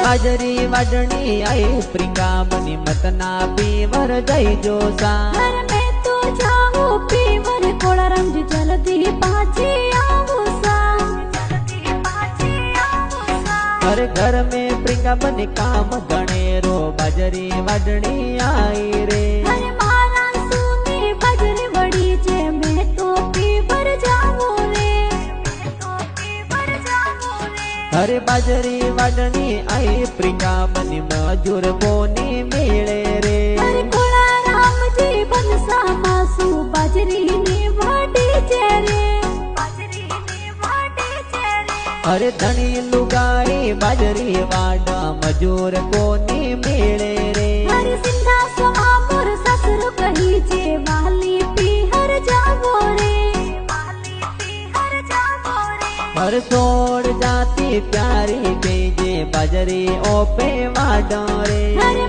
बाजरी वाडणी आई प्रिंगा बनी मतना पीवर जई जोसा घर में तो जाओ पीवर कोड़ा रंग जल्दी पाछे आओ सा हर घर में प्रिंगा बनी काम गणेरो बाजरी वाडणी आई रे अरे मारा सुनी बाजरी वड़ी जे मैं तो पीवर जाऊं रे हरे बाजरी वाडणी आई प्रिंगा बनी मजूर बोनी मेले रे अरे कोड़ा राम जी बनसा मासू बाजरी नी वाडी चेरे अरे धनी लुगाई बाजरी वाडा मजूर कोनी मेले रे अरे सिंधा स्वामुर ससुर कही जे वाली पीहर जावो रे हर सोड़ जाती प्यारी बेजे बाजरी ओपे वाडा रे अरे